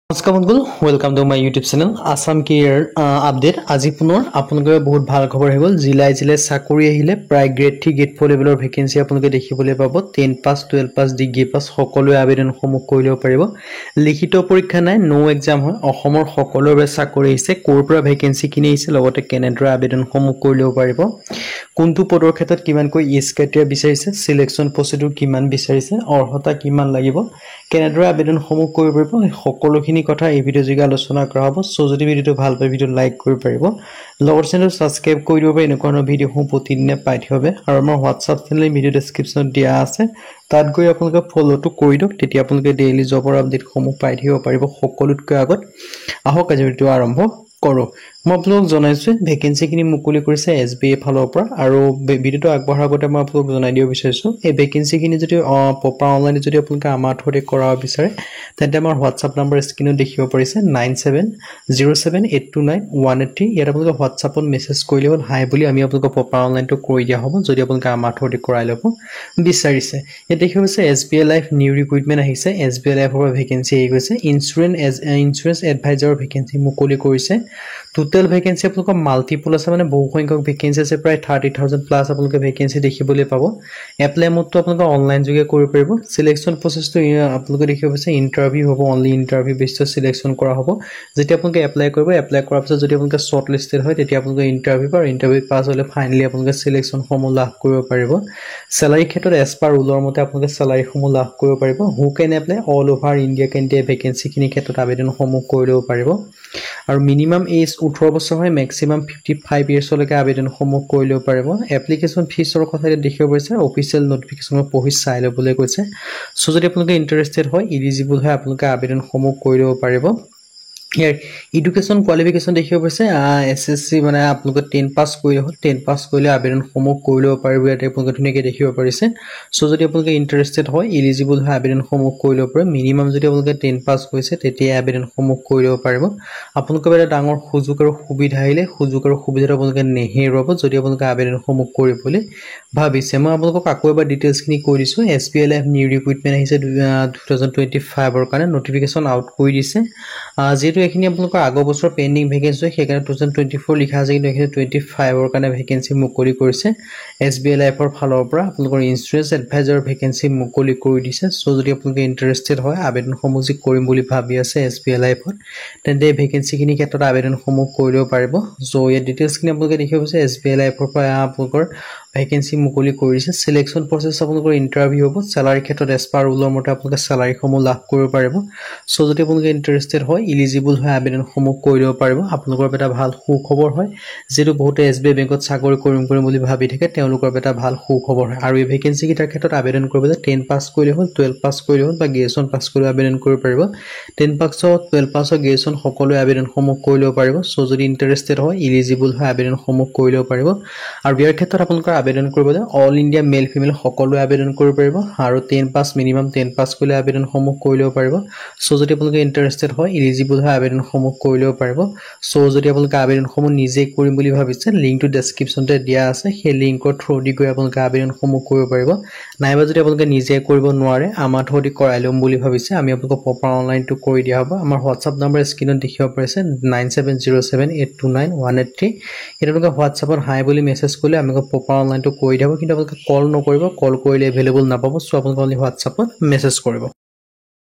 নমস্কাৰ বন্ধুসকল, welcome to my YouTube channel Assam career update. আজি পুনৰ আপোনালোকে বহুত ভাল খবৰ হৈ গ'ল। জিলাই চাকৰি আহিলে প্ৰায় গ্ৰেড 3 গ্ৰেড 4 লেভেলৰ ভেকেন্সি আপোনালোকে দেখিবলৈ পাব। 10 পাছ 12 পাছ ডিগ্ৰী পাছ সকলোৱে আবেদনসমূহ কৰি ল'ব পাৰিব। লিখিত পৰীক্ষা নাই, নো এক্সাম হয়। অসমৰ সকলোৰে বাবে চাকৰি আহিছে, ক'ৰ পৰা ভেকেন্সি কিনি আহিছে, লগতে কেনেদৰে আবেদনসমূহ কৰি ল'ব পাৰিব, কোনটো পদৰ ক্ষেত্ৰত কিমানকৈ এজ ক্ৰাইটেৰিয়া বিচাৰিছে, সিলেকশ্যন প্ৰচিডিউৰ কিমান বিচাৰিছে, অৰ্হতা কিমান লাগিব, কেনেদৰে আবেদনসমূহ কৰিব পাৰিব, সকলোখিনি কথা এই ভিডিঅ' যোগে আলোচনা কৰা হ'ব। সো যদি ভিডিঅ'টো ভাল পায় ভিডিঅ' লাইক কৰিব পাৰিব, লগতে চেনেল সাবস্ক্ৰাইব কৰি দিব পাৰে এনেকুৱা ধৰণৰ ভিডিঅ'সমূহ প্ৰতিদিনে পাই থাকিব। আৰু আমাৰ হোৱাটছআপ চেনেল ভিডিঅ' ডেছক্ৰিপশ্যনত দিয়া আছে, তাত গৈ আপোনালোকে ফ'ল'টো কৰি দিয়ক। তেতিয়া আপোনালোকে ডেইলি জবৰ আপডেটসমূহ পাই থাকিব পাৰিব সকলোতকৈ আগত। আহক আজি ভিডিঅ'টো আৰম্ভ কৰোঁ। মই আপোনালোকক জনাইছোঁ ভেকেন্সিখিনি মুকলি কৰিছে SBA ফালৰ পৰা। আৰু ভিডিঅ'টো আগবঢ়াৰ আগতে মই আপোনালোকক জনাই দিব বিচাৰিছোঁ, এই ভেকেন্সিখিনি যদি প্ৰপাৰ অনলাইনে যদি আপোনালোকে আমাৰ থ্ৰুৰে কৰাব বিচাৰে, তেন্তে আমাৰ হোৱাটছআপ নাম্বাৰ স্ক্ৰীনত দেখিব পাৰিছে 9707829183। ইয়াত আপোনালোকে হোৱাটছআপত মেছেজ কৰিলে হ'ল হাই বুলি, আমি আপোনালোকক প্ৰপাৰ অনলাইনটো কৰি দিয়া হ'ব যদি আপোনালোকে আমাৰ থ্ৰুৰে কৰাই ল'ব বিচাৰিছে। ইয়াত দেখিব পাৰিছে SBA লাইফ নিউ ৰিক্ৰুইটমেণ্ট আহিছে। SBA লাইফৰ পৰা ভেকেন্সি আহি গৈছে। ইঞ্চুৰেঞ্চ এডভাইজাৰৰ ভেকেন্সি মুকলি কৰিছে। টোটেল ভেকেন্সি আপোনালোকৰ মাল্টিপল আছে, মানে বহু সংখ্যক ভেকেন্সি আছে, প্ৰায় 30,000 প্লাছ আপোনালোকে ভেকেন্সি দেখিবলৈ পাব। এপ্লাই মোডটো আপোনালোকে অনলাইন যোগে কৰিব পাৰিব। চিলেকশ্যন প্ৰচেছটো আপোনালোকে দেখিব পাৰিছে ইণ্টাৰভিউ হ'ব, অনলি ইণ্টাৰভিউ বেচিছত চিলেকশ্যন কৰা হ'ব। যেতিয়া আপোনালোকে এপ্লাই কৰিব, এপ্লাই কৰাৰ পিছত যদি আপোনালোকে শ্বৰ্ট লিষ্টেড হয়, তেতিয়া আপোনালোকে ইণ্টাৰভিউ আৰু ইণ্টাৰভিউ পাছ হ'লে ফাইনেলি আপোনালোকে চিলেকশ্যনসমূহ লাভ কৰিব পাৰিব। চেলাৰী ক্ষেত্ৰত এজ পাৰ ৰুলৰ মতে আপোনালোকে চেলাৰীসমূহ লাভ কৰিব পাৰিব। Who can apply all over India candidate ভেকেন্সিখিনিৰ ক্ষেত্ৰত আবেদনসমূহ কৰি ল'ব পাৰিব। আৰু মিনিমাম এজ 18 বছৰ হয়, মেক্সিমাম 55 ইয়াৰ্ছলৈকে আবেদনসমূহ কৰি ল'ব পাৰিব। এপ্লিকেশ্যন ফিজৰ কথা ইয়াত দেখিব পাৰিছে, অফিচিয়েল নটিফিকেশ্যনত পঢ়ি চাই ল'বলৈ কৈছে। চ' যদি আপোনালোকে ইণ্টাৰেষ্টেড হয়, ইলিজিবল হয়, আপোনালোকে আবেদনসমূহ কৰি ল'ব পাৰিব। ইয়াৰ এডুকেশ্যন কোৱালিফিকেশ্যন দেখিব পাৰিছে SSC, মানে আপোনালোকে 10 পাছ কৰিলে হ'ল। 10 পাছ কৰিলে আবেদনসমূহ কৰি ল'ব পাৰিব। ইয়াতে আপোনালোকে ধুনীয়াকৈ দেখিব পাৰিছে। চ' যদি আপোনালোকে ইণ্টাৰেষ্টেড হয়, ইলিজিবল হয়, আবেদনসমূহ কৰি ল'ব পাৰিব। মিনিমাম যদি আপোনালোকে 10 পাছ কৰিছে, তেতিয়াই আবেদনসমূহ কৰি ল'ব পাৰিব। আপোনালোকৰ এটা ডাঙৰ সুযোগ আৰু সুবিধা আহিলে, সুযোগ আৰু সুবিধাটো আপোনালোকে নেহেৰুৱাব যদি আপোনালোকে আবেদনসমূহ কৰিবলৈ ভাবিছে। মই আপোনালোকক আকৌ এবাৰ ডিটেইলছখিনি কৈ দিছোঁ। SBA লাইফ নিউ ৰিক্ৰুইটমেণ্ট আহিছে 2025ৰ কাৰণে, নটিফিকেশ্যন আউট কৰি দিছে। যিহেতু এইখিনি আপোনালোকৰ আগৰ বছৰ পেণ্ডিং ভেকেন্সি হয়, সেইকাৰণে 2024 লিখা আছে, কিন্তু এইখিনি 25ৰ কাৰণে ভেকেন্সি মুকলি কৰিছে SBA লাইফৰ ফালৰ পৰা। আপোনালোকৰ ইঞ্চুৰেঞ্চ এডভাইজাৰৰ ভেকেন্সি মুকলি কৰি দিছে। চ' যদি আপোনালোকে ইণ্টাৰেষ্টেড হয়, আবেদনসমূহ যি কৰিম বুলি ভাবি আছে SBA লাইফত, তেন্তে এই ভেকেন্সিখিনিৰ ক্ষেত্ৰত আবেদনসমূহ কৰি ল'ব পাৰিব। চ' ইয়াৰ ডিটেইলছখিনি আপোনালোকে দেখিব পাৰিছে SBA লাইফৰ পৰা আপোনালোকৰ ভেকেন্সি মুকলি কৰিছে। চিলেকশ্যন প্ৰচেছ আপোনালোকৰ ইণ্টাৰভিউ হ'ব। চেলাৰীৰ ক্ষেত্ৰত এজ পাৰ ৰুলৰ মতে আপোনালোকে চেলাৰীসমূহ লাভ কৰিব পাৰিব। চ' যদি আপোনালোকে ইণ্টাৰেষ্টেড হয়, ইলিজিবল হয়, আবেদনসমূহ কৰি ল'ব পাৰিব। আপোনালোকৰ এটা ভাল সুখবৰ হয়, যিহেতু বহুতে SBA বেংকত চাকৰি কৰিম বুলি ভাবি থাকে, তেওঁলোকৰ এটা ভাল সুখবৰ হয়। আৰু এই ভেকেন্সিকেইটাৰ ক্ষেত্ৰত আবেদন কৰিবলৈ 10 পাছ কৰিলে হ'ল, 12 পাছ কৰিলে হ'ল, বা গ্ৰেজুৱেশ্যন পাছ কৰিলেও আবেদন কৰিব পাৰিব। 10 পাছত 12 পাছত গ্ৰেজুৱেশ্যন সকলোৱে আবেদনসমূহ কৰি ল'ব পাৰিব। চ' যদি ইণ্টাৰেষ্টেড হয়, ইলিজিবল হয়, আবেদনসমূহ কৰি ল'ব পাৰিব। আৰু ইয়াৰ ক্ষেত্ৰত আপোনালোকৰ আবেদন কৰিবলৈ অল ইণ্ডিয়া মেল ফিমেল সকলোৱে আবেদন কৰিব পাৰিব। আৰু 10 পাছ মিনিমাম 10 পাছ কৰিলে আবেদনসমূহ কৰি ল'ব পাৰিব। চ' যদি আপোনালোকে ইণ্টাৰেষ্টেড হয়, ইলিজিবল হয়, আবেদনসমূহ কৰি ল'ব পাৰিব। চ' যদি আপোনালোকে আবেদনসমূহ নিজে কৰিম বুলি ভাবিছে, লিংকটো ডেছক্ৰিপশ্যনতে দিয়া আছে, সেই লিংকৰ থ্ৰুদি গৈ আপোনালোকে আবেদনসমূহ কৰিব পাৰিব। নাইবা যদি আপোনালোকে নিজে কৰিব নোৱাৰে, আমাৰ থ্ৰুদি কৰাই ল'ম বুলি ভাবিছে, আমি আপোনালোকক প্ৰপাৰ অনলাইনটো কৰি দিয়া হ'ব। আমাৰ হোৱাটছআপ নাম্বাৰ স্ক্ৰীনত দেখিব পাৰিছে 9707829183। এতিয়া আপোনালোকে হোৱাটছআপত হাই বুলি মেছেজ কৰিলে আমি প্ৰপাৰ অনলাইনটো কৰি দিয়া হ'ব। কিন্তু আপোনালোকে কল নকৰিব, কল কৰিলে এভেইলেবল নাপাব। চ' আপোনালোকে হোৱাটছআপত মেছেজ কৰিব।